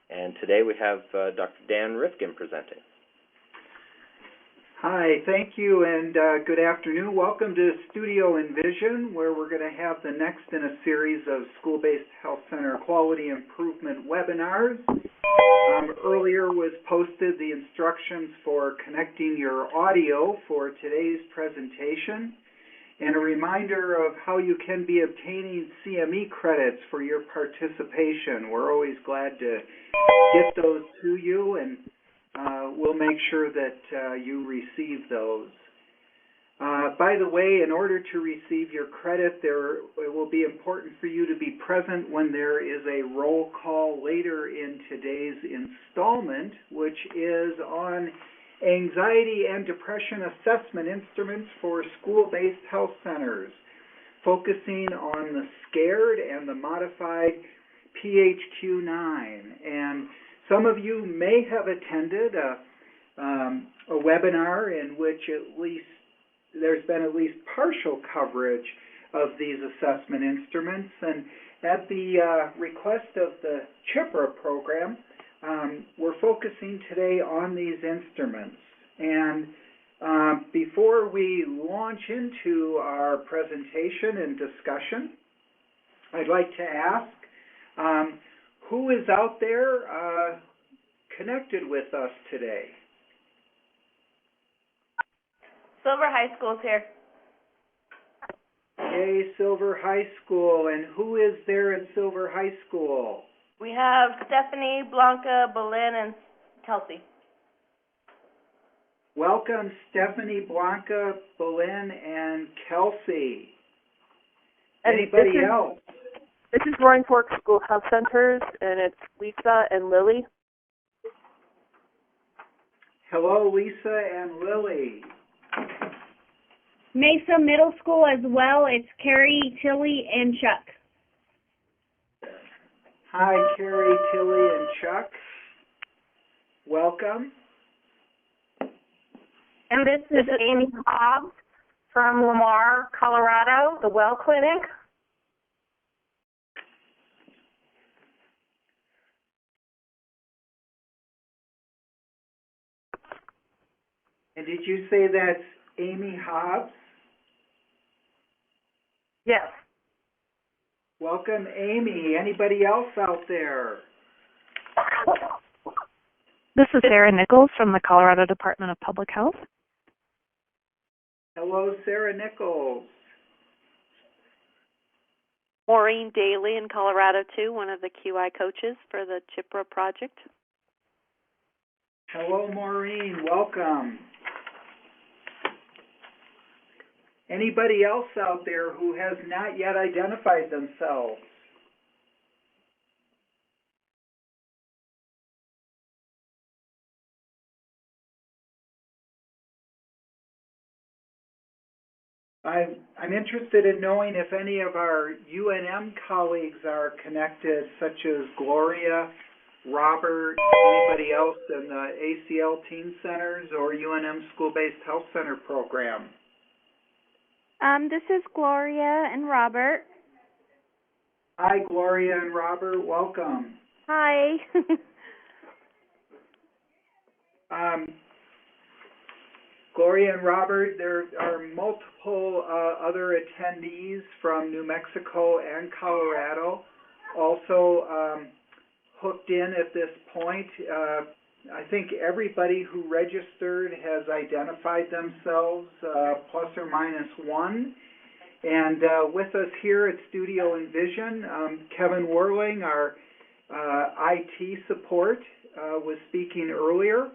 And today we have Dr. Dan Rifkin presenting. Hi, thank you, and good afternoon. Welcome to Studio Envision, where we're going to have the next in a series of school-based health center quality improvement webinars. Earlier was posted the instructions for connecting your audio for today's presentation, and a reminder of how you can be obtaining CME credits for your participation. We're always glad to get those to you, and we'll make sure that you receive those. By the way, in order to receive your credit, it will be important for you to be present when there is a roll call later in today's installment, which is on anxiety and depression assessment instruments for school-based health centers, focusing on the SCARED and the modified PHQ-9. And some of you may have attended a webinar in which there's been at least partial coverage of these assessment instruments. And at the request of the CHIPRA program, we're focusing today on these instruments. And before we launch into our presentation and discussion, I'd like to ask, who is out there connected with us today? Silver High School's here. Hey, Silver High School. And who is there at Silver High School? We have Stephanie, Blanca, Belen, and Kelsey. Welcome, Stephanie, Blanca, Belen, and Kelsey. Anybody else? This is Roaring Fork School Health Centers, and it's Lisa and Lily. Hello, Lisa and Lily. Mesa Middle School as well. It's Carrie, Tilly, and Chuck. Hi, Carrie, Tilly, and Chuck. Welcome. And this is Amy Hobbs from Lamar, Colorado, the Well Clinic. And did you say that's Amy Hobbs? Yes. Welcome, Amy. Anybody else out there? This is Sarah Nichols from the Colorado Department of Public Health. Hello, Sarah Nichols. Maureen Daly in Colorado, too, one of the QI coaches for the CHIPRA project. Hello, Maureen. Welcome. Anybody else out there who has not yet identified themselves? I'm interested in knowing if any of our UNM colleagues are connected, such as Gloria, Robert, anybody else in the ACL Teen Centers or UNM School-Based Health Center program. This is Gloria and Robert. Hi, Gloria and Robert. Welcome. Hi. Gloria and Robert, there are multiple other attendees from New Mexico and Colorado also hooked in at this point. I think everybody who registered has identified themselves, plus or minus one. And with us here at Studio Envision, Kevin Werling, our IT support, was speaking earlier.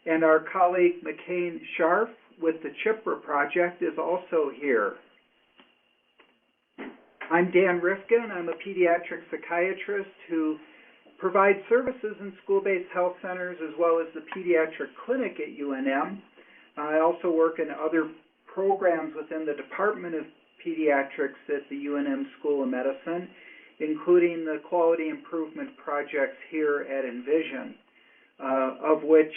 And our colleague McCain Scharf with the CHIPRA project is also here. I'm Dan Rifkin. I'm a pediatric psychiatrist who provides services in school-based health centers as well as the pediatric clinic at UNM. I also work in other programs within the Department of Pediatrics at the UNM School of Medicine, including the quality improvement projects here at Envision, of which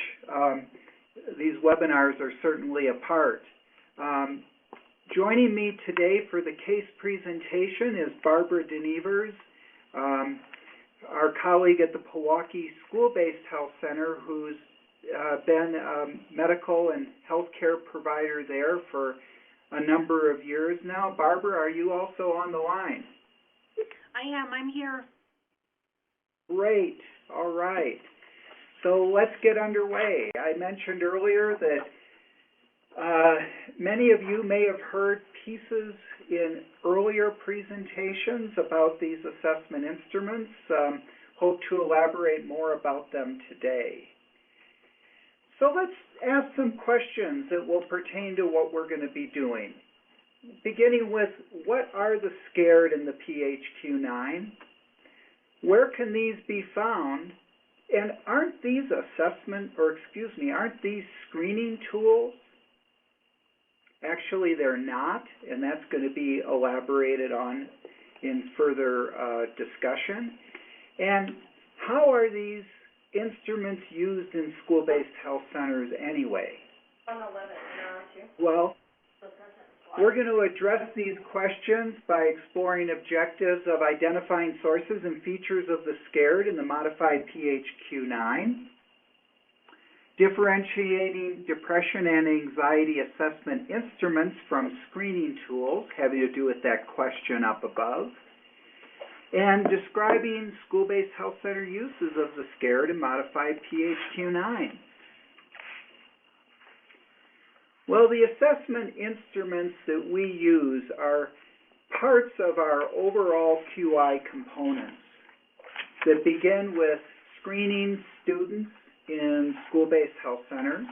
these webinars are certainly a part. Joining me today for the case presentation is Barbara Denevers, our colleague at the Pewaukee School-Based Health Center, who's been a medical and healthcare provider there for a number of years now. Barbara, are you also on the line? I am. I'm here. Great. All right. So let's get underway. I mentioned earlier that many of you may have heard pieces in earlier presentations about these assessment instruments. Hope to elaborate more about them today. So let's ask some questions that will pertain to what we're going to be doing. Beginning with, what are the SCARED and the PHQ-9? Where can these be found? And aren't these aren't these screening tools? Actually, they're not, and that's going to be elaborated on in further discussion. And how are these instruments used in school-based health centers anyway? Well, we're going to address these questions by exploring objectives of identifying sources and features of the SCARED and the modified PHQ-9, differentiating depression and anxiety assessment instruments from screening tools having to do with that question up above, and describing school-based health center uses of the SCARED and modified PHQ-9. Well, the assessment instruments that we use are parts of our overall QI components that begin with screening students in school-based health centers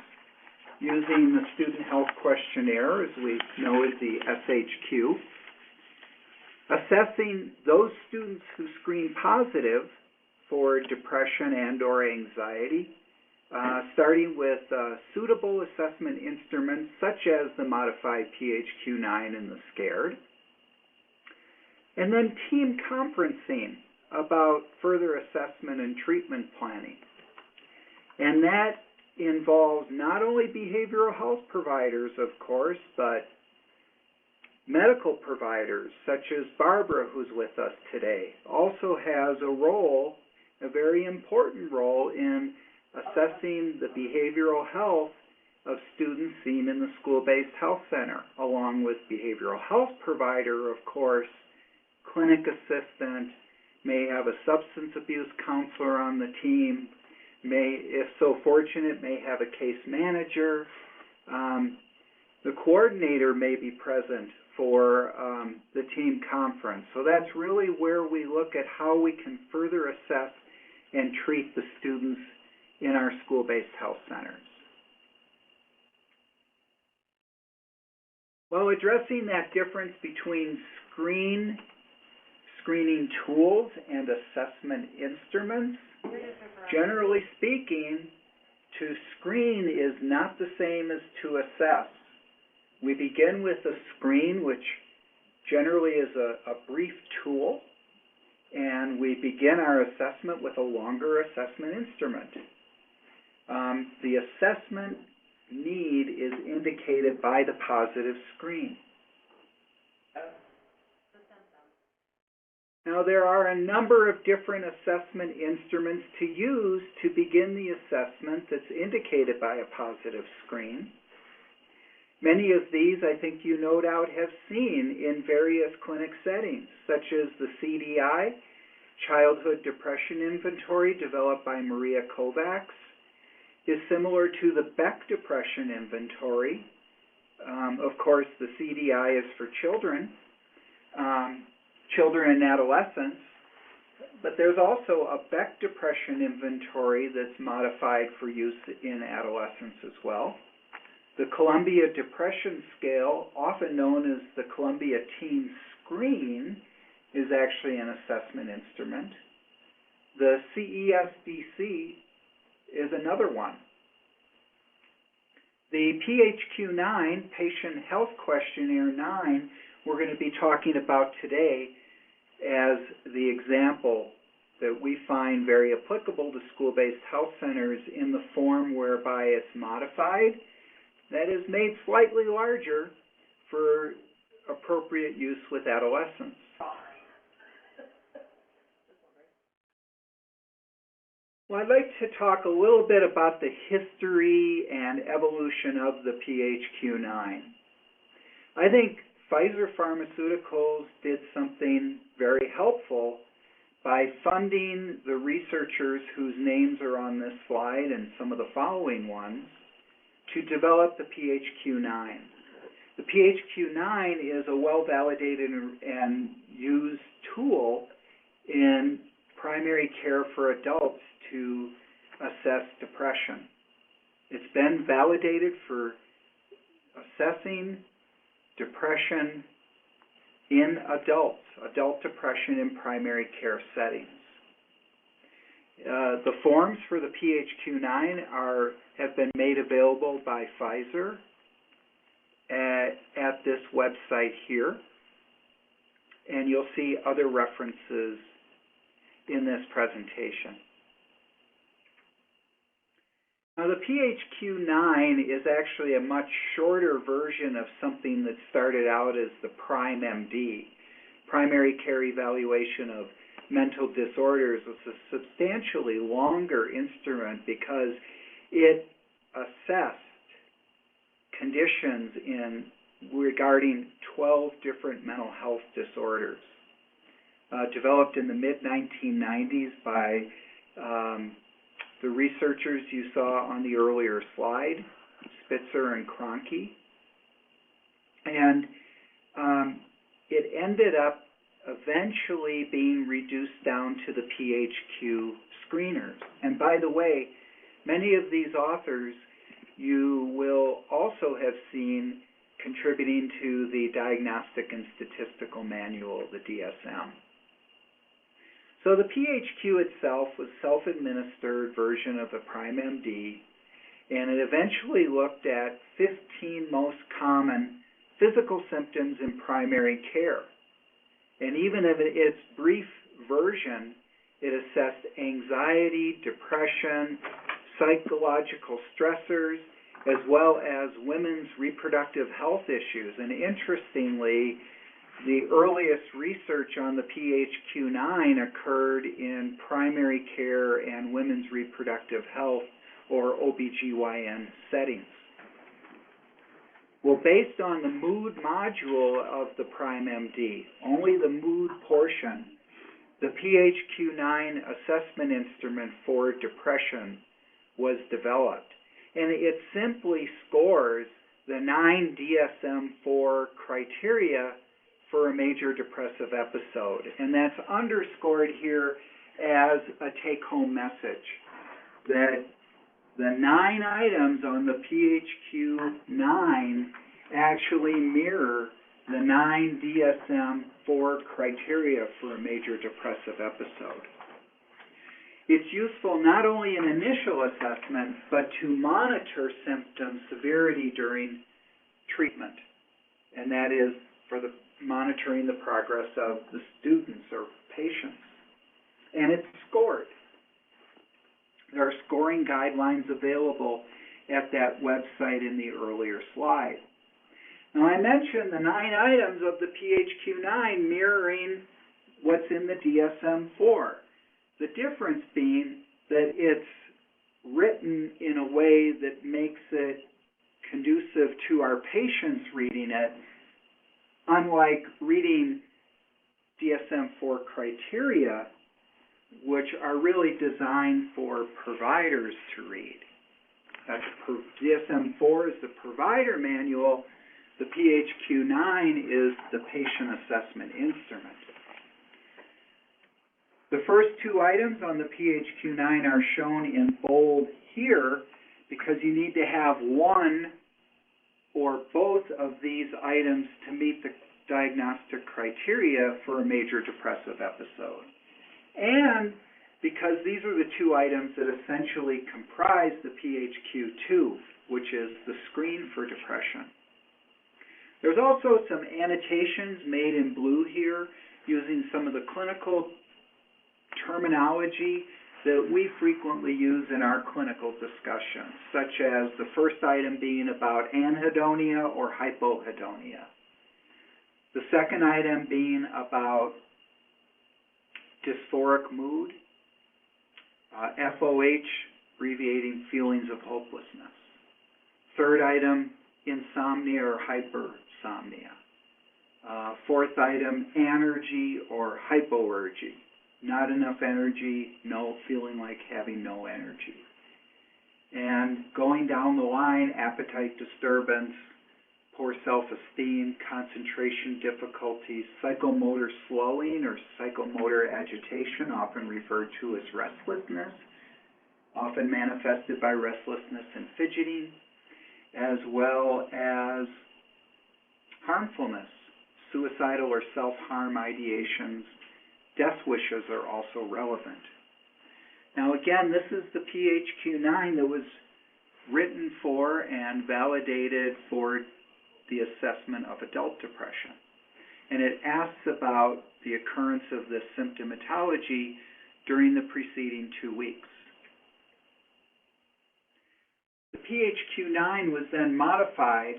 using the Student Health Questionnaire, as we know as the SHQ, assessing those students who screen positive for depression and/or anxiety, starting with suitable assessment instruments such as the modified PHQ-9 and the SCARED, and then team conferencing about further assessment and treatment planning. And that involves not only behavioral health providers, of course, but medical providers such as Barbara, who's with us today, also has a very important role in assessing the behavioral health of students seen in the school-based health center, along with behavioral health provider, of course, clinic assistant, may have a substance abuse counselor on the team, may, if so fortunate, may have a case manager. The coordinator may be present for the team conference. So that's really where we look at how we can further assess and treat the students in our school-based health centers. Well, addressing that difference between screening tools and assessment instruments, generally speaking, to screen is not the same as to assess. We begin with a screen, which generally is a brief tool, and we begin our assessment with a longer assessment instrument. The assessment need is indicated by the positive screen. Now, there are a number of different assessment instruments to use to begin the assessment that's indicated by a positive screen. Many of these, I think you no doubt have seen in various clinic settings, such as the CDI, Childhood Depression Inventory, developed by Maria Kovacs, is similar to the Beck Depression Inventory. Of course, the CDI is for children and adolescents, but there's also a Beck Depression Inventory that's modified for use in adolescents as well. The Columbia Depression Scale, often known as the Columbia Teen Screen, is actually an assessment instrument. The CESDC is another one. The PHQ-9, Patient Health Questionnaire 9, we're going to be talking about today as the example that we find very applicable to school-based health centers in the form whereby it's modified, that is made slightly larger for appropriate use with adolescents. Well, I'd like to talk a little bit about the history and evolution of the PHQ-9. I think Pfizer Pharmaceuticals did something very helpful by funding the researchers whose names are on this slide and some of the following ones to develop the PHQ-9. The PHQ-9 is a well-validated and used tool in primary care for adults to assess depression. It's been validated for assessing depression in adults, adult depression in primary care settings. The forms for the PHQ-9 have been made available by Pfizer at this website here, and you'll see other references in this presentation. Now, the PHQ-9 is actually a much shorter version of something that started out as the PRIME-MD, Primary Care Evaluation of Mental Disorders. It's a substantially longer instrument because it assessed conditions regarding 12 different mental health disorders. Developed in the mid-1990s by the researchers you saw on the earlier slide, Spitzer and Cronky. And it ended up eventually being reduced down to the PHQ screeners. And by the way, many of these authors you will also have seen contributing to the Diagnostic and Statistical Manual, the DSM. So the PHQ itself was a self-administered version of the PRIME-MD, and it eventually looked at 15 most common physical symptoms in primary care. And even in its brief version, it assessed anxiety, depression, psychological stressors, as well as women's reproductive health issues. And interestingly, the earliest research on the PHQ-9 occurred in primary care and women's reproductive health, or OBGYN, settings. Well, based on the mood module of the PRIME-MD, only the mood portion, the PHQ-9 assessment instrument for depression was developed. And it simply scores the 9 DSM-4 criteria for a major depressive episode. And that's underscored here as a take-home message, that the 9 items on the PHQ-9 actually mirror the 9 DSM-4 criteria for a major depressive episode. It's useful not only in initial assessment, but to monitor symptom severity during treatment. And that is for the monitoring the progress of the students or patients. And it's scored. There are scoring guidelines available at that website in the earlier slide. Now, I mentioned the 9 items of the PHQ-9 mirroring what's in the DSM-4. The difference being that it's written in a way that makes it conducive to our patients reading it, unlike reading DSM-4 criteria, which are really designed for providers to read. DSM-4 is the provider manual. The PHQ-9 is the patient assessment instrument. The first 2 items on the PHQ-9 are shown in bold here because you need to have one or both of these items to meet the diagnostic criteria for a major depressive episode. And because these are the 2 items that essentially comprise the PHQ-2, which is the screen for depression. There's also some annotations made in blue here using some of the clinical terminology that we frequently use in our clinical discussions, such as the first item being about anhedonia or hypohedonia. The second item being about dysphoric mood. FOH, abbreviating feelings of hopelessness. Third item, insomnia or hypersomnia. Fourth item, anergy or hypoergy. Not enough energy, feeling like having no energy. And going down the line, appetite disturbance, poor self-esteem, concentration difficulties, psychomotor slowing or psychomotor agitation, often referred to as restlessness, often manifested by restlessness and fidgeting, as well as harmfulness, suicidal or self-harm ideations. Death wishes are also relevant. Now again, this is the PHQ-9 that was written for and validated for the assessment of adult depression. And it asks about the occurrence of this symptomatology during the preceding 2 weeks. The PHQ-9 was then modified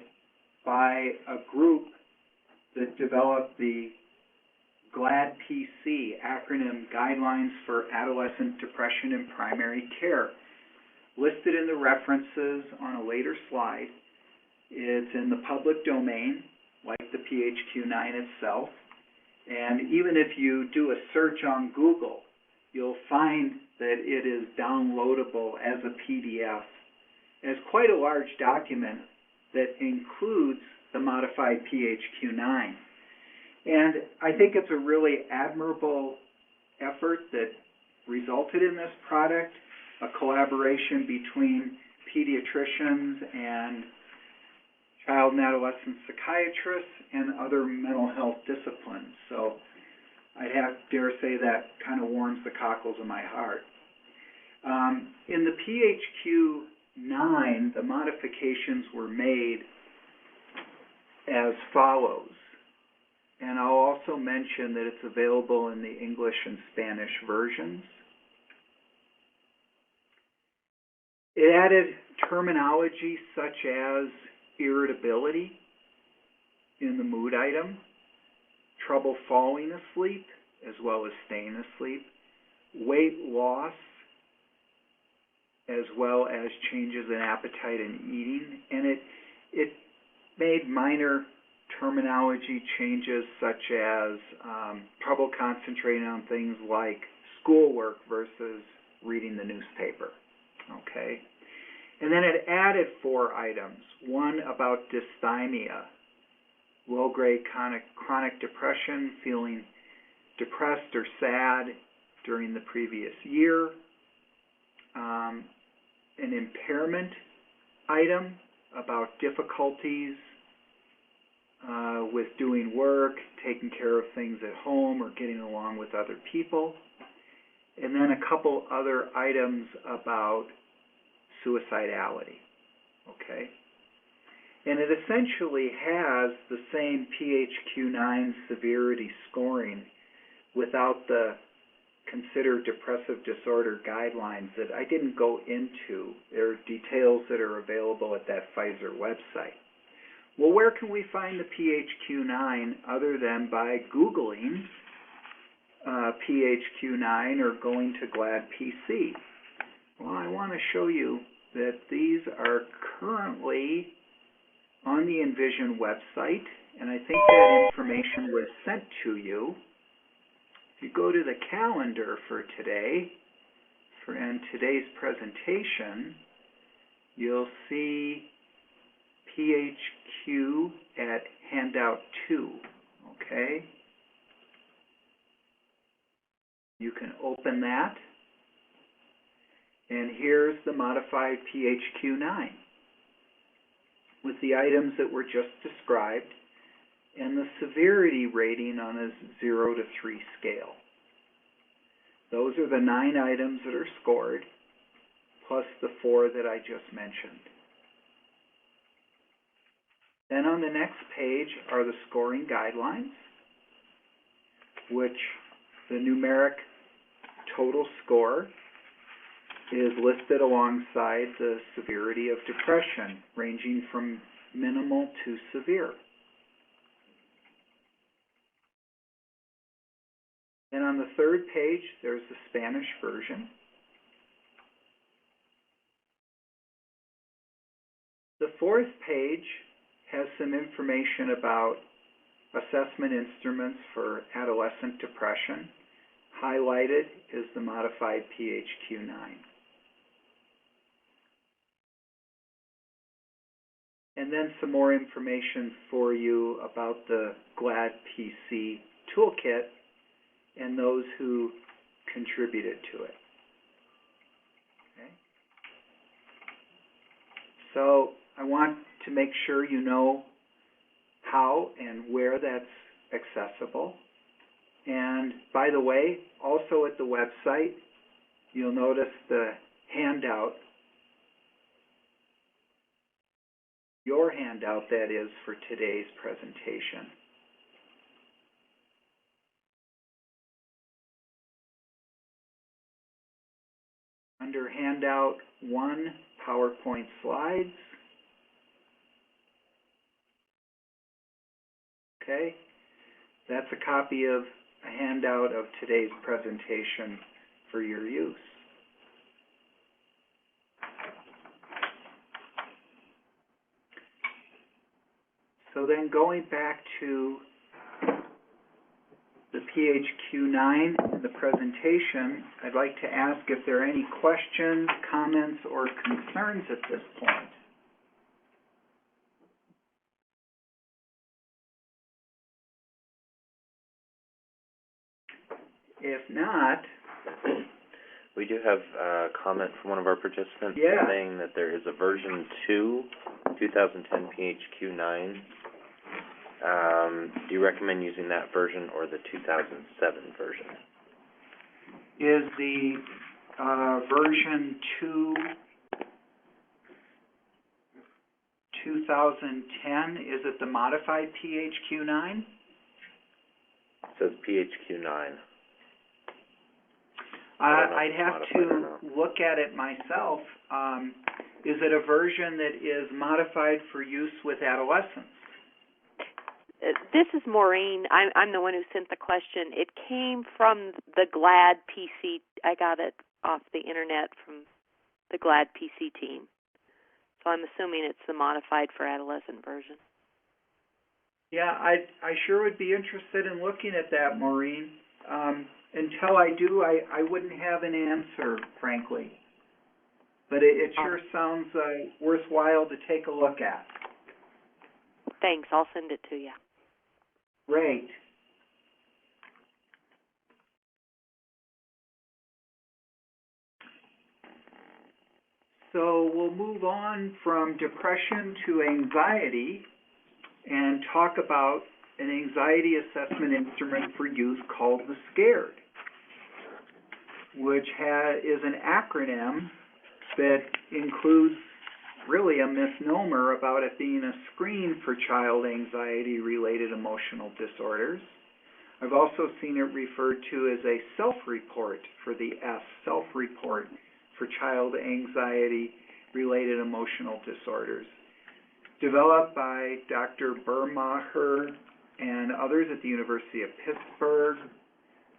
by a group that developed the GLAD-PC, acronym Guidelines for Adolescent Depression in Primary Care. Listed in the references on a later slide. It's in the public domain, like the PHQ-9 itself. And even if you do a search on Google, you'll find that it is downloadable as a PDF, as quite a large document that includes the modified PHQ-9. And I think it's a really admirable effort that resulted in this product, a collaboration between pediatricians and child and adolescent psychiatrists and other mental health disciplines. So I'd dare say that kind of warms the cockles of my heart. In the PHQ-9, the modifications were made as follows. And I'll also mention that it's available in the English and Spanish versions. It added terminology such as irritability in the mood item, trouble falling asleep as well as staying asleep, weight loss, as well as changes in appetite and eating. And it made minor terminology changes such as trouble concentrating on things like schoolwork versus reading the newspaper. Okay? And then it added 4 items. One about dysthymia, low-grade chronic depression, feeling depressed or sad during the previous year. An impairment item about difficulties with doing work, taking care of things at home, or getting along with other people. And then a couple other items about suicidality. Okay? And it essentially has the same PHQ-9 severity scoring without the considered depressive disorder guidelines that I didn't go into. There are details that are available at that Pfizer website. Well, where can we find the PHQ-9 other than by Googling PHQ-9 or going to GLAD-PC? Well, I want to show you that these are currently on the Envision website, and I think that information was sent to you. If you go to the calendar for today, and today's presentation, you'll see PHQ at handout 2, okay? You can open that, and here's the modified PHQ-9 with the items that were just described and the severity rating on a 0 to 3 scale. Those are the 9 items that are scored, plus the 4 that I just mentioned. Then on the next page are the scoring guidelines, which the numeric total score is listed alongside the severity of depression, ranging from minimal to severe. And on the third page, there's the Spanish version. fourth page has some information about assessment instruments for adolescent depression. Highlighted is the modified PHQ-9. And then some more information for you about the GLAD PC toolkit and those who contributed to it. Okay. So I want to make sure you know how and where that's accessible. And by the way, also at the website, you'll notice the handout, your handout that is for today's presentation. Under handout 1, PowerPoint slides. Okay, that's a copy of a handout of today's presentation for your use. So then going back to the PHQ-9 in the presentation, I'd like to ask if there are any questions, comments, or concerns at this point. If not, we do have a comment from one of our participants saying that there is a version 2, 2010 PHQ-9. Do you recommend using that version or the 2007 version? Is the version 2 2010, is it the modified PHQ-9? It says PHQ-9. I'd have to look at it myself. Is it a version that is modified for use with adolescents? This is Maureen. I'm the one who sent the question. It came from the GLAD PC. I got it off the internet from the GLAD PC team. So I'm assuming it's the modified for adolescent version. Yeah, I sure would be interested in looking at that, Maureen. Until I do, I wouldn't have an answer, frankly. But it sure sounds worthwhile to take a look at. Thanks. I'll send it to you. Great. So we'll move on from depression to anxiety and talk about an anxiety assessment instrument for youth called the SCARED, which is an acronym that includes really a misnomer about it being a screen for child anxiety-related emotional disorders. I've also seen it referred to as a self-report for the S, self-report for child anxiety-related emotional disorders. Developed by Dr. Burmacher and others at the University of Pittsburgh,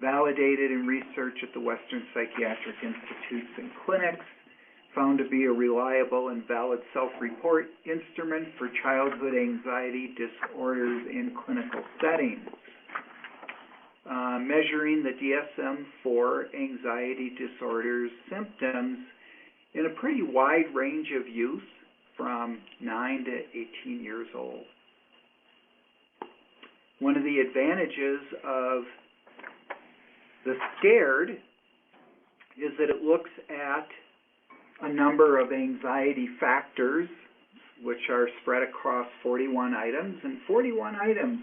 validated in research at the Western Psychiatric Institutes and Clinics, found to be a reliable and valid self-report instrument for childhood anxiety disorders in clinical settings. Measuring the DSM-4 anxiety disorders symptoms in a pretty wide range of youth from 9 to 18 years old. One of the advantages of the SCARED is that it looks at a number of anxiety factors, which are spread across 41 items, and 41 items,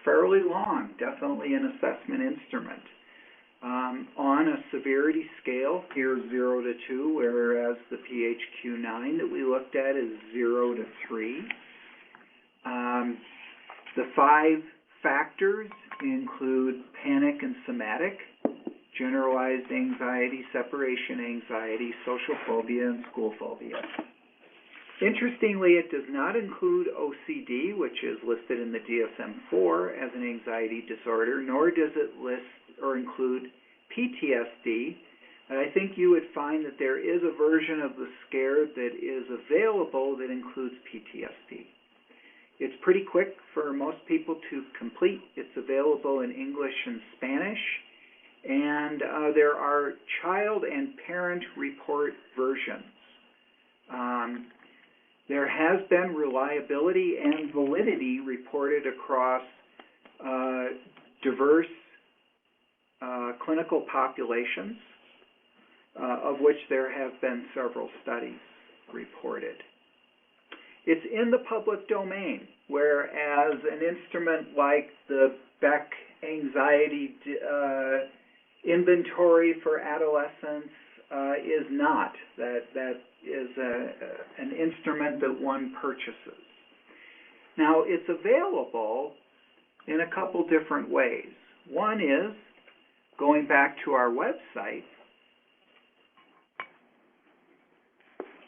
fairly long, definitely an assessment instrument. On a severity scale, here's 0 to 2, whereas the PHQ-9 that we looked at is 0 to 3. The 5 factors include panic and somatic, generalized anxiety, separation anxiety, social phobia, and school phobia. Interestingly, it does not include OCD, which is listed in the DSM-4 as an anxiety disorder, nor does it list or include PTSD, And I think you would find that there is a version of the SCARE that is available that includes PTSD. It's pretty quick for most people to complete. It's available in English and Spanish. And there are child and parent report versions. There has been reliability and validity reported across diverse clinical populations, of which there have been several studies reported. It's in the public domain, whereas an instrument like the Beck Anxiety Inventory for Adolescents is not. That is an instrument that one purchases. Now, it's available in a couple different ways. One is going back to our website.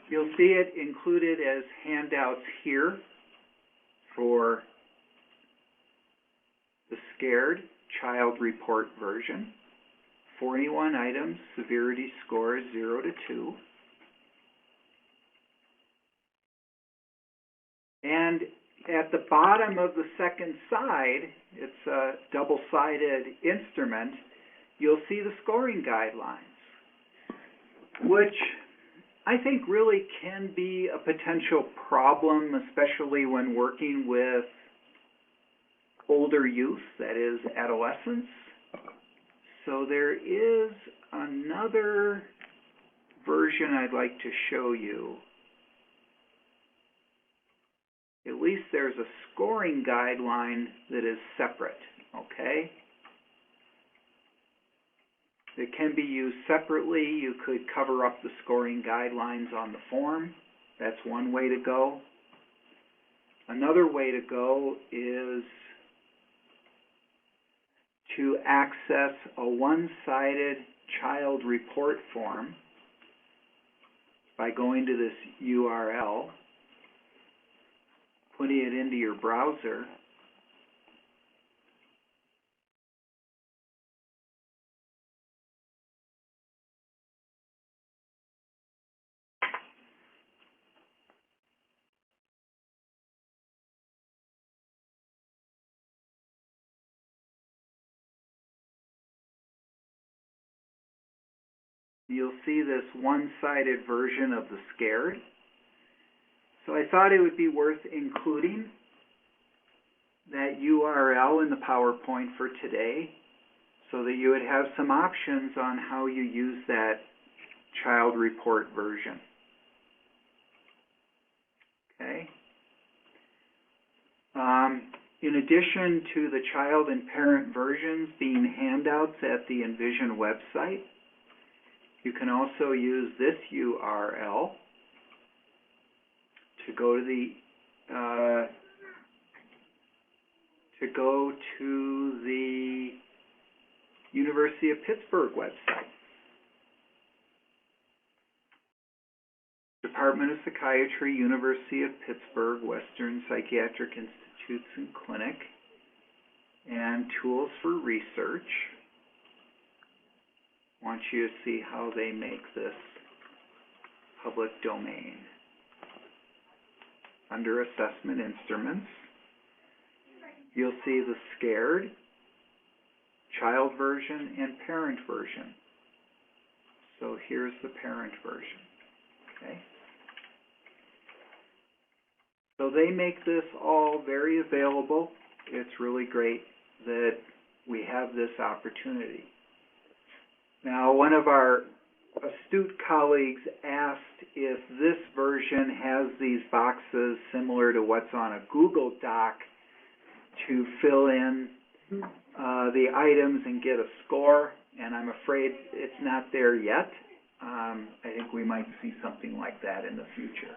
You'll see it included as handouts here for the SCARED Child Report version. 41 items, severity scores 0 to 2. And at the bottom of the second side, it's a double-sided instrument, you'll see the scoring guidelines, which I think really can be a potential problem, especially when working with older youth, that is, adolescents. So there is another version I'd like to show you. At least there's a scoring guideline that is separate, okay? It can be used separately. You could cover up the scoring guidelines on the form. That's one way to go. Another way to go is to access a one-sided child report form by going to this URL, putting it into your browser, you'll see this one-sided version of the SCARED. So I thought it would be worth including that URL in the PowerPoint for today so that you would have some options on how you use that child report version. Okay. In addition to the child and parent versions being handouts at the Envision website, you can also use this URL to go to the University of Pittsburgh website. Department of Psychiatry, University of Pittsburgh, Western Psychiatric Institutes and Clinic, and Tools for Research. I want you to see how they make this public domain. Under Assessment Instruments, you'll see the SCARED, child version, and parent version. So here's the parent version. Okay. So they make this all very available. It's really great that we have this opportunity. Now, one of our astute colleagues asked if this version has these boxes similar to what's on a Google Doc to fill in the items and get a score, and I'm afraid it's not there yet. I think we might see something like that in the future.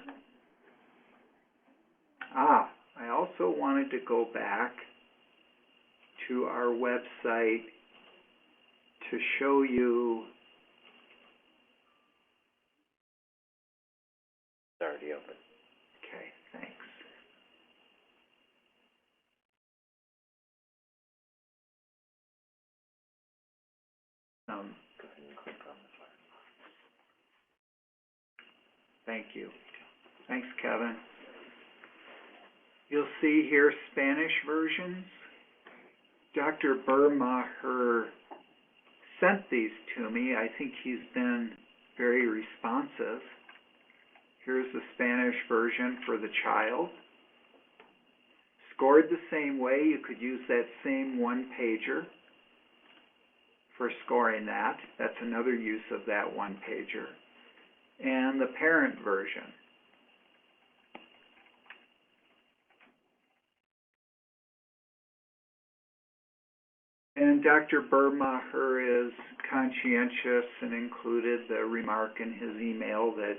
I also wanted to go back to our website to show you. It's already open. Okay, thanks. Go ahead and click on the file. Thank you. Thanks, Kevin. You'll see here Spanish versions. Dr. Burmacher sent these to me. I think he's been very responsive. Here's the Spanish version for the child. Scored the same way. You could use that same one-pager for scoring that. That's another use of that one-pager. And the parent version. And Dr. Burmacher is conscientious and included the remark in his email that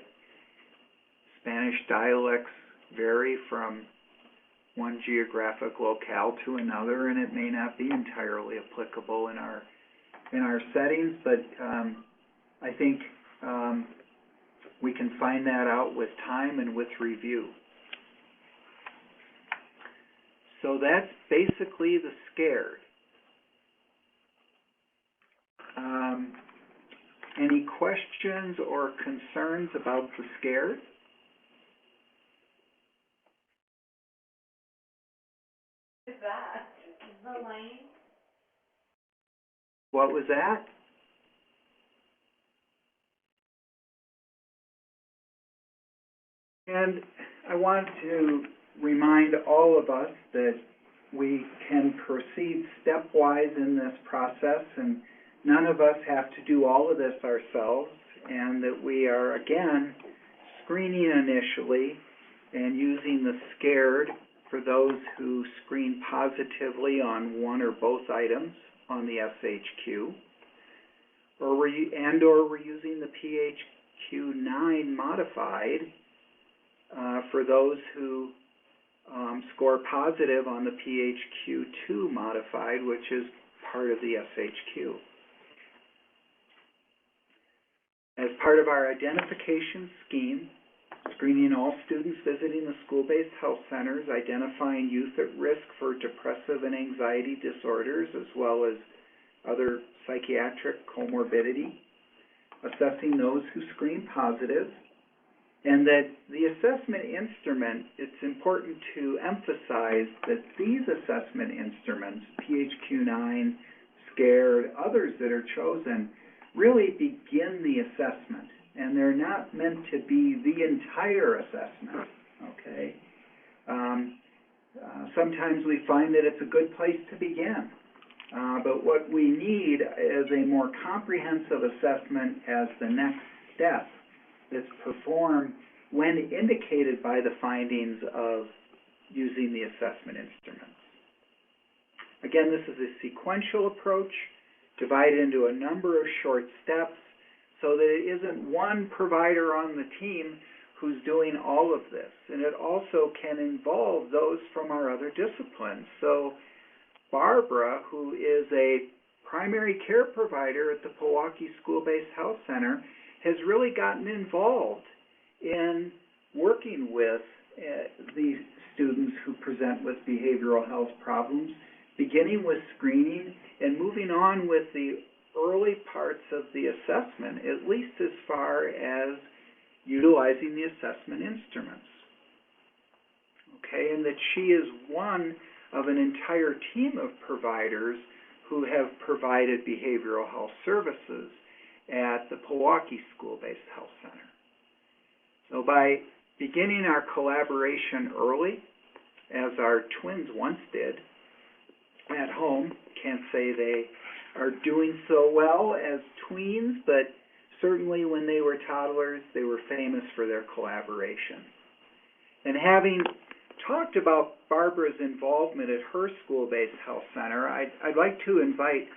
Spanish dialects vary from one geographic locale to another, and it may not be entirely applicable in our settings, but I think we can find that out with time and with review. So that's basically the SCARED. Any questions or concerns about the SCARED? What is that? The lane? What was that? And I want to remind all of us that we can proceed stepwise in this process, and none of us have to do all of this ourselves, and that we are, again, screening initially and using the SCARED for those who screen positively on one or both items on the SHQ, or we're using the PHQ-9 modified for those who score positive on the PHQ-2 modified, which is part of the SHQ. As part of our identification scheme, screening all students visiting the school-based health centers, identifying youth at risk for depressive and anxiety disorders, as well as other psychiatric comorbidity, assessing those who screen positive, and that the assessment instrument, it's important to emphasize that these assessment instruments, PHQ-9, SCARED, others that are chosen, really begin the assessment, and they're not meant to be the entire assessment, okay? Sometimes we find that it's a good place to begin, but what we need is a more comprehensive assessment as the next step that's performed when indicated by the findings of using the assessment instruments. Again, this is a sequential approach divided into a number of short steps so that it isn't one provider on the team who's doing all of this. And it also can involve those from our other disciplines. So Barbara, who is a primary care provider at the Pewaukee School-Based Health Center, has really gotten involved in working with these students who present with behavioral health problems, beginning with screening and moving on with the early parts of the assessment, at least as far as utilizing the assessment instruments. Okay, and that she is one of an entire team of providers who have provided behavioral health services at the Pewaukee School-Based Health Center. So by beginning our collaboration early, as our twins once did at home, can't say they are doing so well as tweens, but certainly when they were toddlers, they were famous for their collaboration. And having talked about Barbara's involvement at her school-based health center, I'd like to invite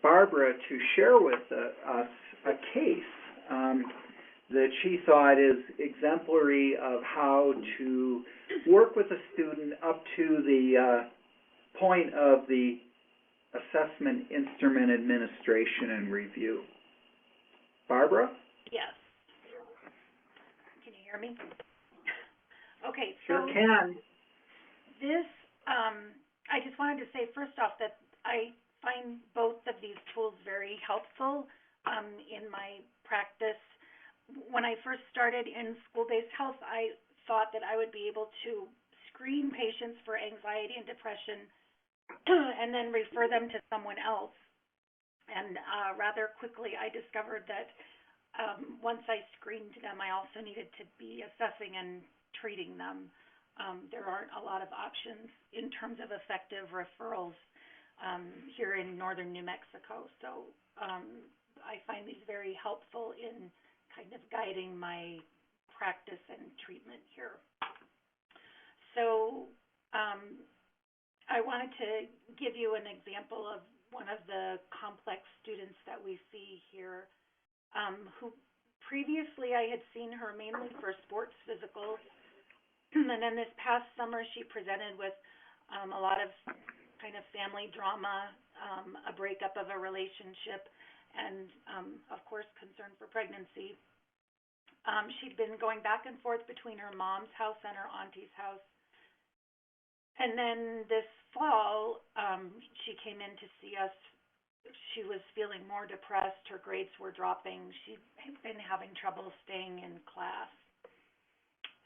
Barbara to share with us a case that she thought is exemplary of how to work with a student up to the point of the assessment instrument administration and review. Barbara? Yes. Can you hear me? Okay, so sure can. This, I just wanted to say first off that I find both of these tools very helpful in my practice. when I first started in school-based health, I thought that I would be able to screen patients for anxiety and depression and then refer them to someone else. And rather quickly, I discovered that once I screened them, I also needed to be assessing and treating them. There aren't a lot of options in terms of effective referrals here in northern New Mexico. So I find these very helpful in kind of guiding my practice and treatment here. So I wanted to give you an example of one of the complex students that we see here, who previously I had seen her mainly for sports physicals, and then this past summer she presented with a lot of kind of family drama, a breakup of a relationship, and of course concern for pregnancy. She'd been going back and forth between her mom's house and her auntie's house. And then this fall, she came in to see us. She was feeling more depressed. Her grades were dropping. She'd been having trouble staying in class.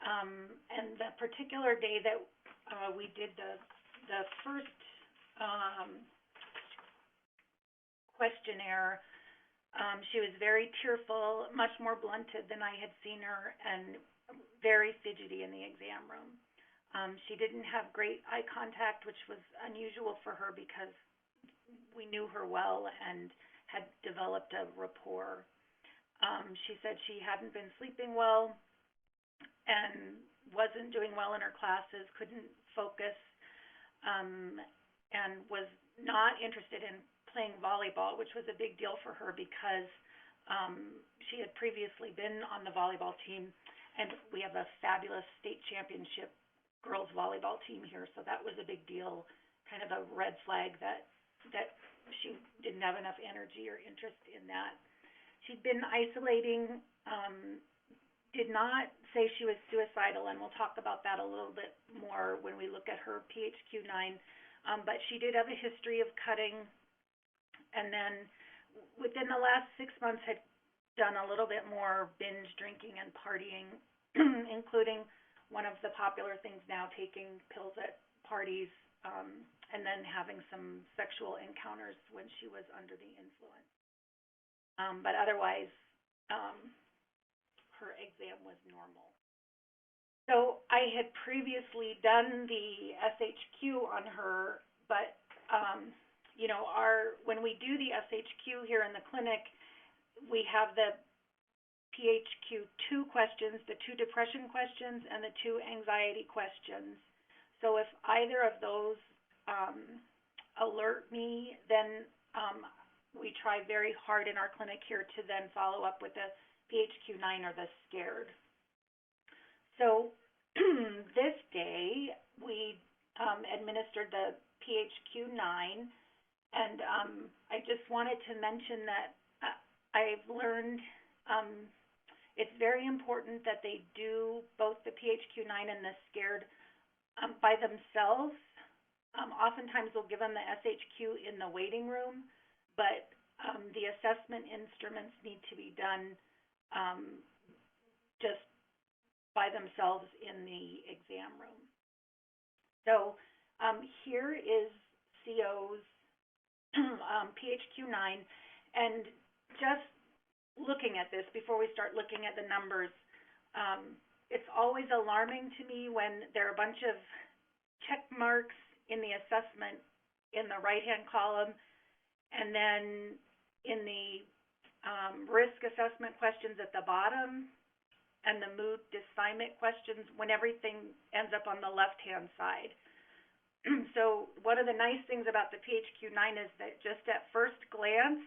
And the particular day that we did the first questionnaire, she was very tearful, much more blunted than I had seen her, and very fidgety in the exam room. She didn't have great eye contact, which was unusual for her because we knew her well and had developed a rapport. She said she hadn't been sleeping well and wasn't doing well in her classes, couldn't focus, and was not interested in playing volleyball, which was a big deal for her because she had previously been on the volleyball team, and we have a fabulous state championship girls volleyball team here, so that was a big deal, kind of a red flag that she didn't have enough energy or interest in that. She'd been isolating, did not say she was suicidal, and we'll talk about that a little bit more when we look at her PHQ-9, but she did have a history of cutting, and then within the last 6 months had done a little bit more binge drinking and partying, including one of the popular things now, taking pills at parties, and then having some sexual encounters when she was under the influence. But otherwise, her exam was normal. So I had previously done the SHQ on her, but when we do the SHQ here in the clinic, we have the PHQ-2 questions, the 2 depression questions, and the 2 anxiety questions. So if either of those alert me, then we try very hard in our clinic here to then follow up with the PHQ-9 or the scared. So this day we administered the PHQ-9, and I just wanted to mention that I've learned it's very important that they do both the PHQ-9 and the scared by themselves. Oftentimes we'll give them the SHQ in the waiting room, but the assessment instruments need to be done just by themselves in the exam room. So here is CO's PHQ-9, and just looking at this before we start looking at the numbers, it's always alarming to me when there are a bunch of check marks in the assessment in the right-hand column, and then in the risk assessment questions at the bottom, and the mood dysthymic questions when everything ends up on the left-hand side. So one of the nice things about the PHQ-9 is that just at first glance,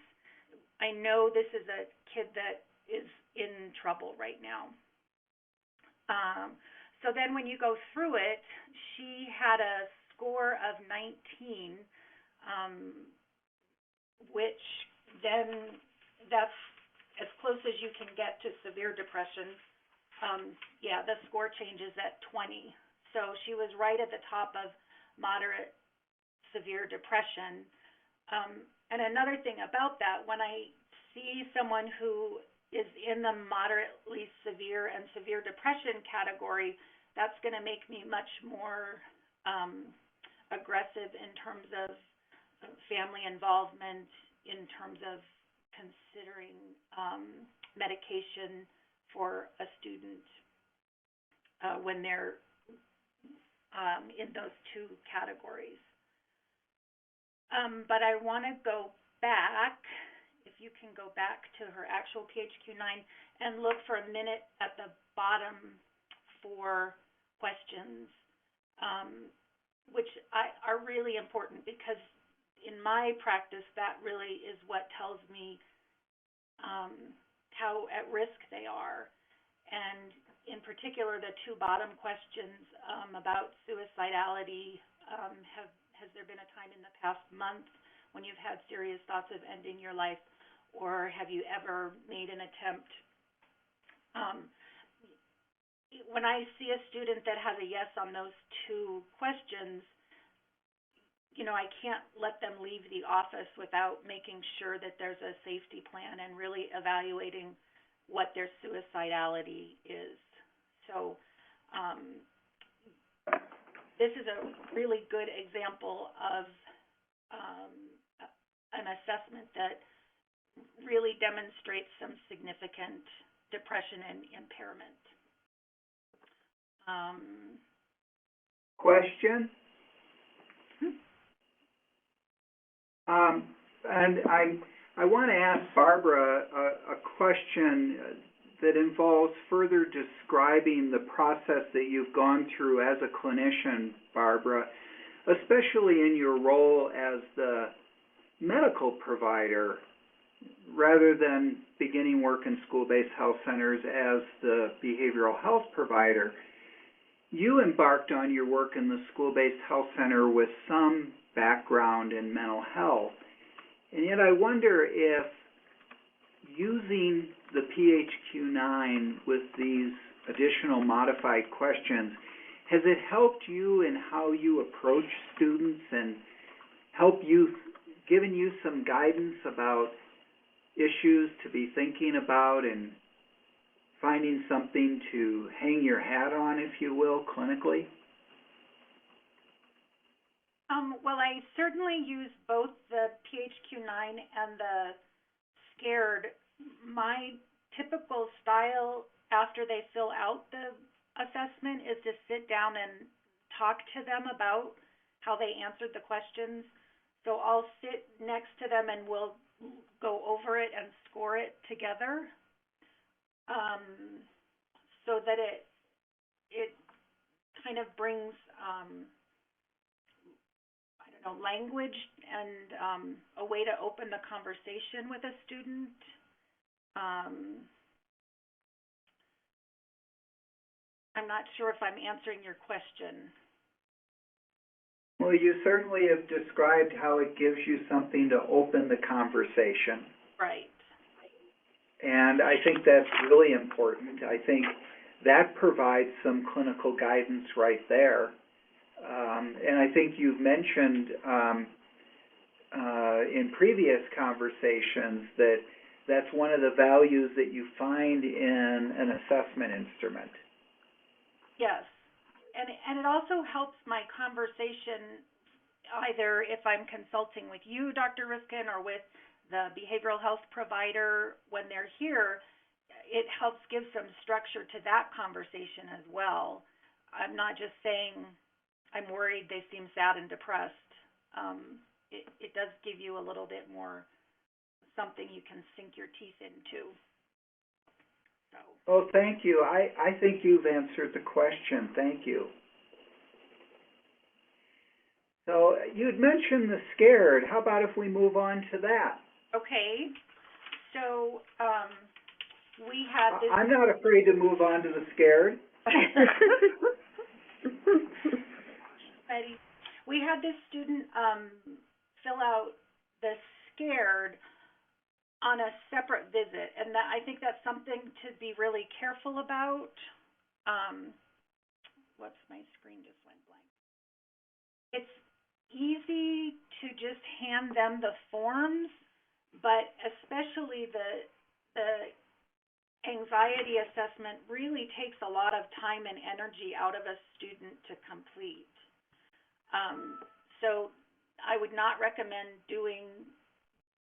I know this is a kid that is in trouble right now. So then when you go through it, she had a score of 19, which then that's as close as you can get to severe depression. The score changes at 20. So she was right at the top of moderate severe depression. And another thing about that, when I see someone who is in the moderately severe and severe depression category, that's going to make me much more aggressive in terms of family involvement, in terms of considering medication for a student when they're in those two categories. But I want to go back, if you can go back to her actual PHQ-9 and look for a minute at the bottom 4 questions, which are really important, because in my practice that really is what tells me how at risk they are. And in particular, the 2 bottom questions about suicidality, has there been a time in the past month when you've had serious thoughts of ending your life, or have you ever made an attempt? When I see a student that has a yes on those 2 questions, you know, I can't let them leave the office without making sure that there's a safety plan and really evaluating what their suicidality is. So this is a really good example of an assessment that really demonstrates some significant depression and impairment. Question? And I want to ask Barbara a question that involves further describing the process that you've gone through as a clinician, Barbara, especially in your role as the medical provider rather than beginning work in school-based health centers as the behavioral health provider. You embarked on your work in the school-based health center with some background in mental health, and yet I wonder if using the PHQ-9 with these additional modified questions, has it helped you in how you approach students and given you some guidance about issues to be thinking about and finding something to hang your hat on, if you will, clinically? Well, I certainly use both the PHQ-9 and the SCARED. My typical style after they fill out the assessment is to sit down and talk to them about how they answered the questions. So I'll sit next to them and we'll go over it and score it together, so that it kind of brings language and a way to open the conversation with a student. I'm not sure if I'm answering your question. Well, you certainly have described how it gives you something to open the conversation. Right. And I think that's really important. I think that provides some clinical guidance right there. And I think you've mentioned in previous conversations that that's one of the values that you find in an assessment instrument. Yes. And it also helps my conversation, either if I'm consulting with you, Dr. Rifkin, or with the behavioral health provider when they're here. It helps give some structure to that conversation as well. I'm not just saying, I'm worried they seem sad and depressed. It does give you a little bit more something you can sink your teeth into. So. Oh, thank you. I think you've answered the question. Thank you. So you'd mentioned the SCARED. How about if we move on to that? Okay. So we had this. I'm not afraid to move on to the SCARED. Ready. We had this student fill out the SCARED on a separate visit, and I think that's something to be really careful about. Whoops, my screen just went blank. It's easy to just hand them the forms, but especially the anxiety assessment really takes a lot of time and energy out of a student to complete. So I would not recommend doing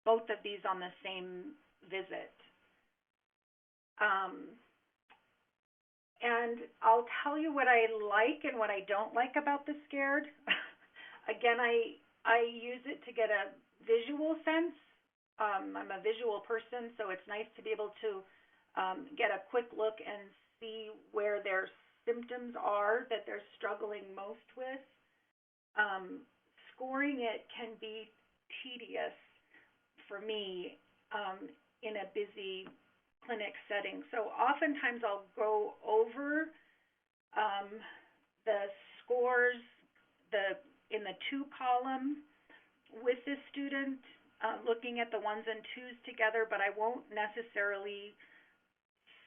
both of these on the same visit. And I'll tell you what I like and what I don't like about the SCARED. Again, I use it to get a visual sense. I'm a visual person, so it's nice to be able to get a quick look and see where their symptoms are that they're struggling most with. Scoring it can be tedious for me in a busy clinic setting. So oftentimes I'll go over the scores in the 2 column with the student, looking at the 1s and 2s together, but I won't necessarily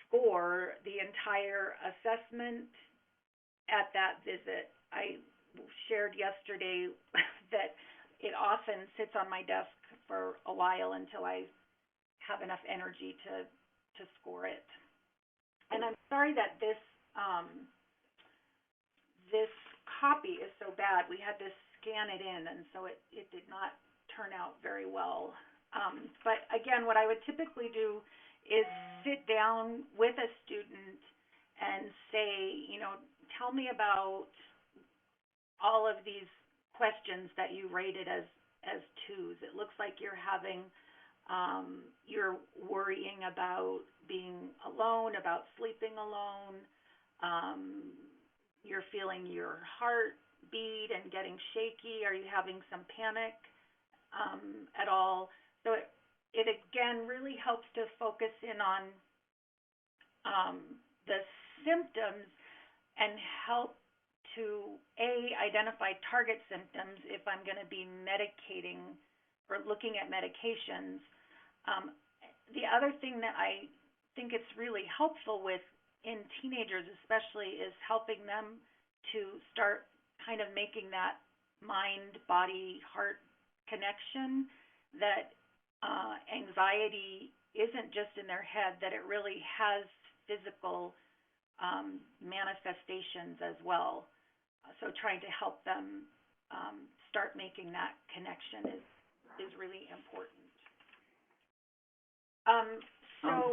score the entire assessment at that visit. I shared yesterday that it often sits on my desk for a while until I have enough energy to score it. And I'm sorry that this copy is so bad. We had to scan it in, and so it did not turn out very well. But again, what I would typically do is sit down with a student and say, tell me about all of these questions that you rated as 2s. It looks like you're worrying about being alone, about sleeping alone. You're feeling your heart beat and getting shaky. Are you having some panic at all? So it again really helps to focus in on the symptoms and help to identify target symptoms if I'm going to be medicating or looking at medications. The other thing that I think it's really helpful with in teenagers especially is helping them to start kind of making that mind, body, heart connection, that anxiety isn't just in their head, that it really has physical manifestations as well. So trying to help them start making that connection is really important.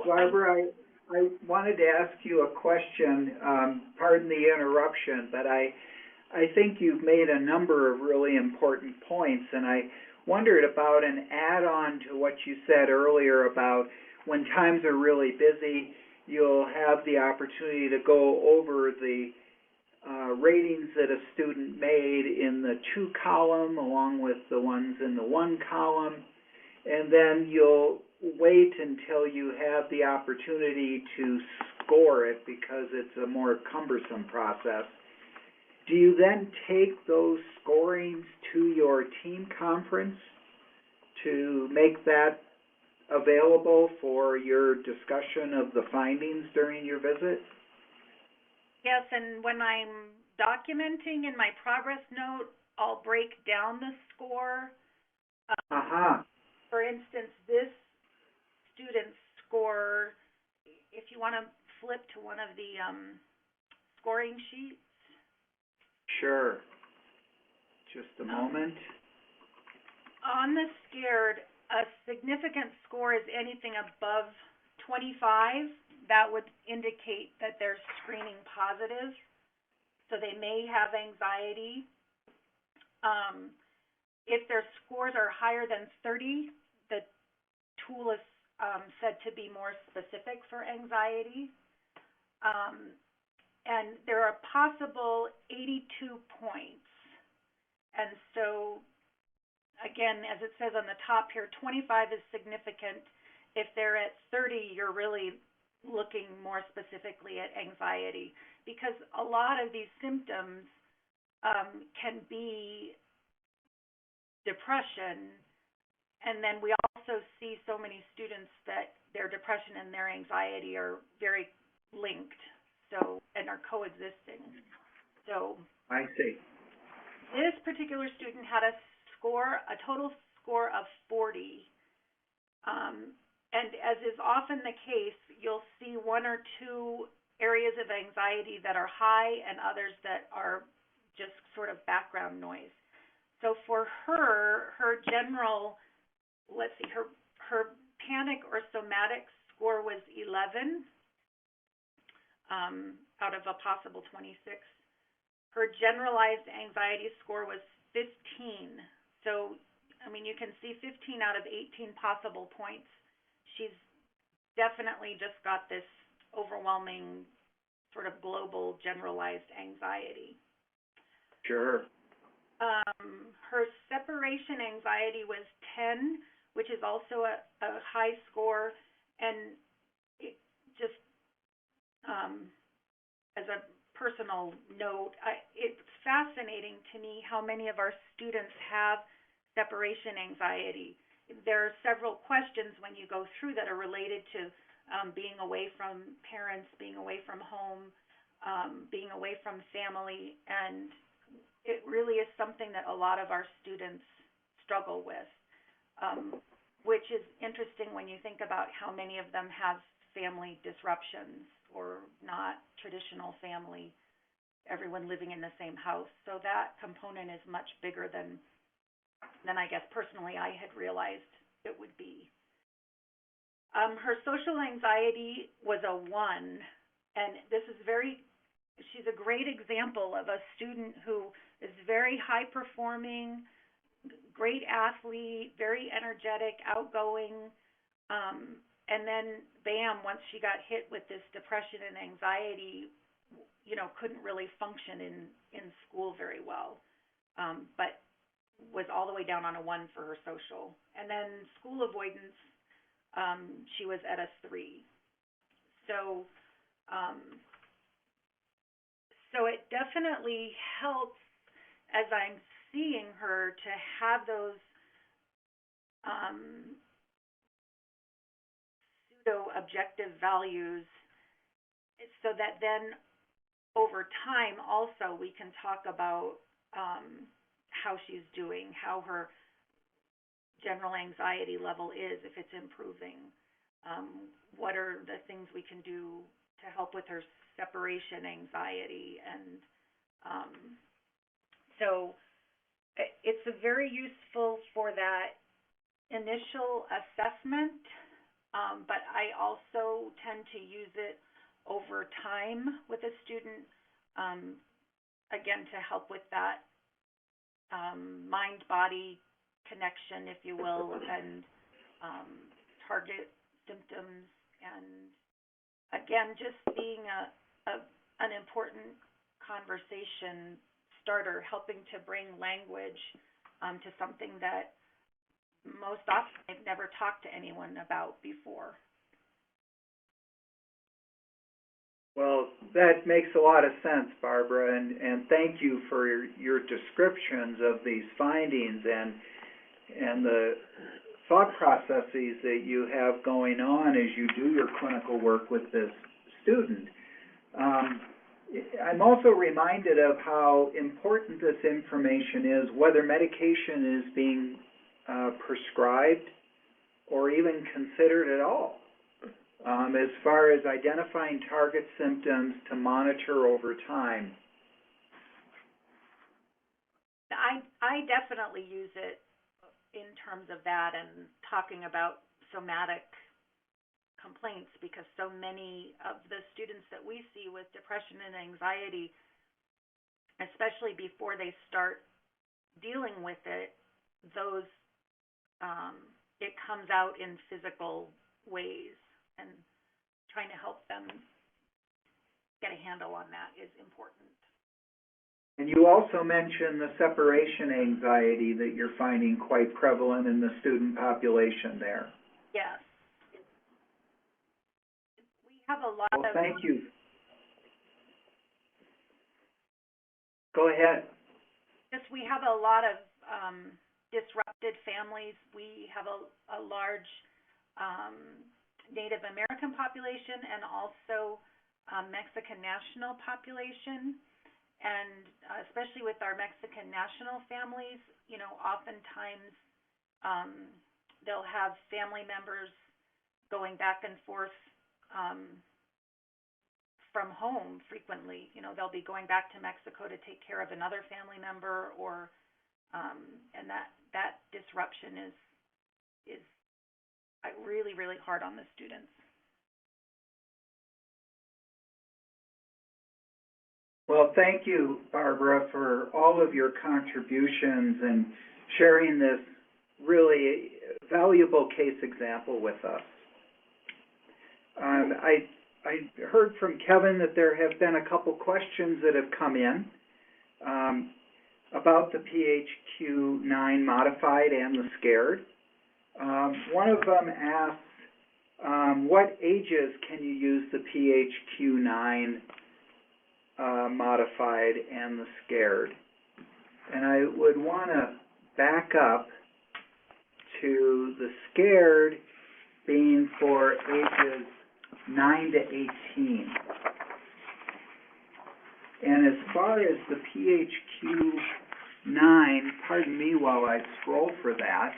Barbara, I wanted to ask you a question. Pardon the interruption, but I think you've made a number of really important points, and I wondered about an add-on to what you said earlier about when times are really busy, you'll have the opportunity to go over the ratings that a student made in the 2 column along with the ones in the 1 column, and then you'll wait until you have the opportunity to score it because it's a more cumbersome process. Do you then take those scorings to your team conference to make that available for your discussion of the findings during your visit? Yes, and when I'm documenting in my progress note, I'll break down the score. For instance, this student's score, if you want to flip to one of the scoring sheets. Sure. Just a moment. On the SCARED, a significant score is anything above 25. That would indicate that they're screening positive, so they may have anxiety. If their scores are higher than 30, the tool is said to be more specific for anxiety. And there are possible 82 points. And so, again, as it says on the top here, 25 is significant. If they're at 30, you're really looking more specifically at anxiety, because a lot of these symptoms can be depression, and then we also see so many students that their depression and their anxiety are very linked, and are coexisting. So I see. This particular student had a total score of 40. And as is often the case, you'll see one or two areas of anxiety that are high and others that are just sort of background noise. So for her, her general, her panic or somatic score was 11 out of a possible 26. Her generalized anxiety score was 15. So, I mean, you can see 15 out of 18 possible points. She's definitely just got this overwhelming sort of global generalized anxiety. Sure. Her separation anxiety was 10, which is also a high score, and it just as a personal note, it's fascinating to me how many of our students have separation anxiety. There are several questions when you go through that are related to being away from parents, being away from home, being away from family, and it really is something that a lot of our students struggle with, which is interesting when you think about how many of them have family disruptions or not traditional family, everyone living in the same house. So that component is much bigger than I guess personally I had realized it would be. Her social anxiety was a 1, and this is she's a great example of a student who is very high performing, great athlete, very energetic, outgoing, and then bam, once she got hit with this depression and anxiety, couldn't really function in school very well, but was all the way down on a 1 for her social. And then school avoidance, she was at a 3. So it definitely helps as I'm seeing her to have those pseudo-objective values, so that then over time also we can talk about how she's doing, how her general anxiety level is, if it's improving, what are the things we can do to help with her separation anxiety. And so it's very useful for that initial assessment, but I also tend to use it over time with a student, again, to help with that mind-body connection, if you will, and target symptoms, and again, just being an important conversation starter, helping to bring language to something that most often I've never talked to anyone about before. Well, that makes a lot of sense, Barbara, and thank you for your descriptions of these findings and the thought processes that you have going on as you do your clinical work with this student. I'm also reminded of how important this information is, whether medication is being prescribed or even considered at all, as far as identifying target symptoms to monitor over time. I definitely use it in terms of that and talking about somatic complaints, because so many of the students that we see with depression and anxiety, especially before they start dealing with it, it comes out in physical ways, and trying to help them get a handle on that is important. And you also mentioned the separation anxiety that you're finding quite prevalent in the student population there. Yes. We have a lot of... Thank you. Go ahead. Yes, we have a lot of disrupted families. We have a large Native American population and also Mexican national population. And especially with our Mexican national families, oftentimes they'll have family members going back and forth from home frequently. You know, they'll be going back to Mexico to take care of another family member, or and that disruption is really, really hard on the students. Well, thank you, Barbara, for all of your contributions and sharing this really valuable case example with us. I heard from Kevin that there have been a couple questions that have come in about the PHQ-9 modified and the SCARED. One of them asks, what ages can you use the PHQ-9 modified and the SCARED? And I would want to back up to the SCARED being for ages 9 to 18. And as far as the PHQ-9, pardon me while I scroll for that,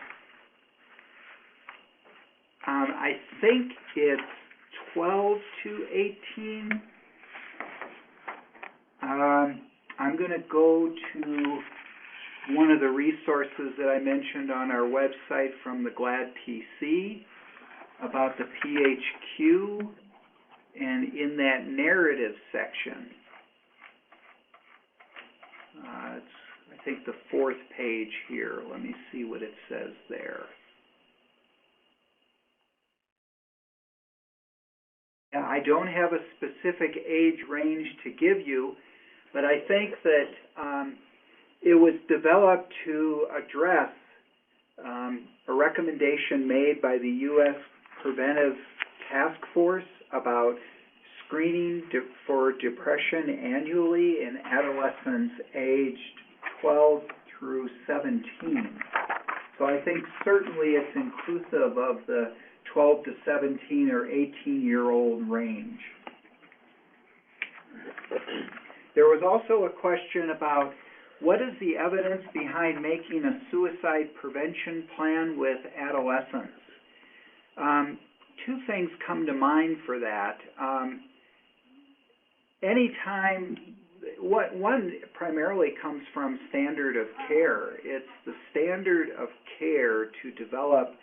I think it's 12 to 18. I'm going to go to one of the resources that I mentioned on our website from the GLAD PC about the PHQ, and in that narrative section, it's, I think, the 4th page here. Let me see what it says there. I don't have a specific age range to give you, but I think that it was developed to address a recommendation made by the U.S. Preventive Task Force about screening for depression annually in adolescents aged 12 through 17. So I think certainly it's inclusive of the 12 to 17 or 18-year-old range. There was also a question about what is the evidence behind making a suicide prevention plan with adolescents? Two things come to mind for that. Anytime, one primarily comes from standard of care. It's the standard of care to develop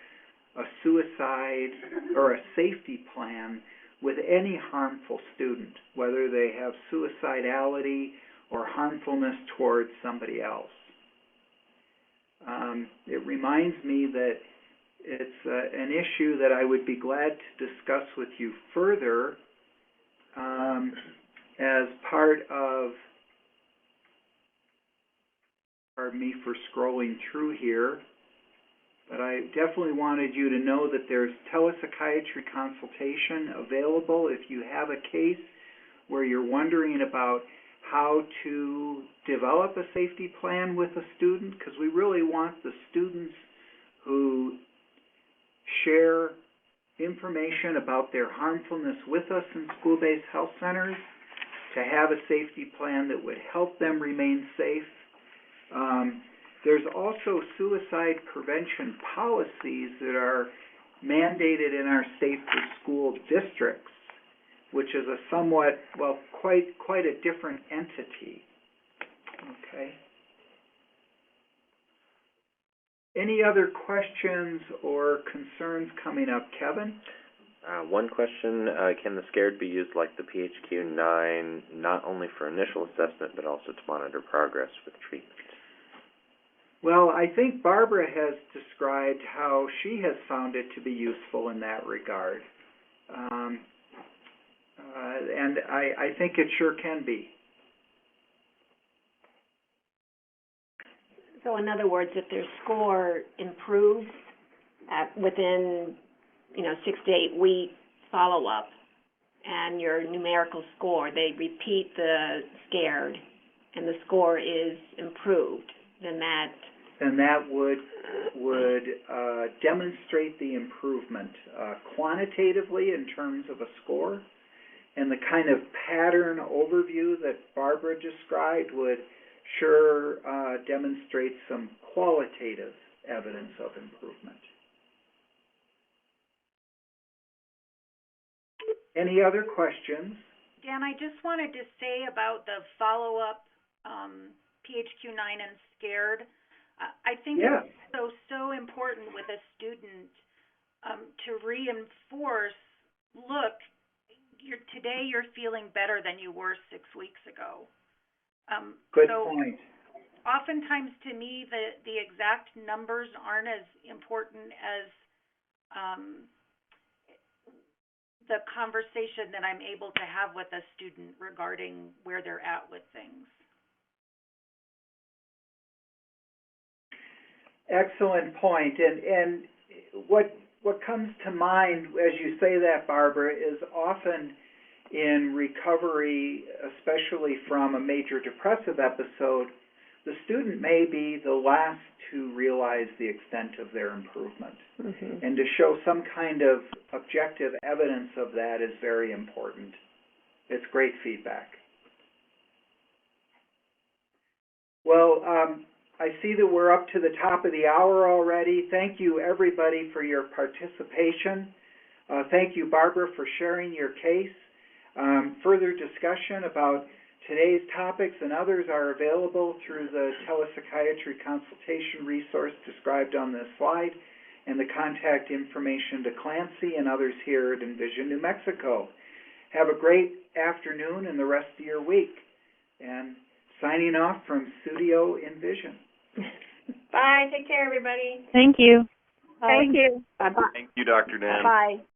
a suicide or a safety plan with any harmful student, whether they have suicidality or harmfulness towards somebody else. It reminds me that it's an issue that I would be glad to discuss with you further as part of, pardon me for scrolling through here, but I definitely wanted you to know that there's telepsychiatry consultation available if you have a case where you're wondering about how to develop a safety plan with a student, because we really want the students who share information about their harmfulness with us in school-based health centers to have a safety plan that would help them remain safe. There's also suicide prevention policies that are mandated in our safe for school districts, which is a somewhat, well, quite a different entity. Okay. Any other questions or concerns coming up, Kevin? One question, can the SCARED be used like the PHQ-9, not only for initial assessment, but also to monitor progress with treatment? Well, I think Barbara has described how she has found it to be useful in that regard. And I think it sure can be. So in other words, if their score improves within 6 to 8 week follow-up, and your numerical score, they repeat the SCARED, and the score is improved, then that would demonstrate the improvement quantitatively in terms of a score, and the kind of pattern overview that Barbara described would sure demonstrate some qualitative evidence of improvement. Any other questions? Dan, I just wanted to say about the follow-up PHQ-9 and SCARED. I think it's so important with a student to reinforce, look, today you're feeling better than you were 6 weeks ago. Good point. Oftentimes, to me, the exact numbers aren't as important as the conversation that I'm able to have with a student regarding where they're at with things. Excellent point. And what comes to mind as you say that, Barbara, is often in recovery, especially from a major depressive episode, the student may be the last to realize the extent of their improvement. Mm-hmm. And to show some kind of objective evidence of that is very important. It's great feedback. Well, I see that we're up to the top of the hour already. Thank you, everybody, for your participation. Thank you, Barbara, for sharing your case. Further discussion about today's topics and others are available through the telepsychiatry consultation resource described on this slide and the contact information to Clancy and others here at Envision, New Mexico. Have a great afternoon and the rest of your week. And signing off from Studio Envision. Bye. Take care, everybody. Thank you. Bye. Thank you. Bye-bye. Thank you, Dr. Dan. Bye.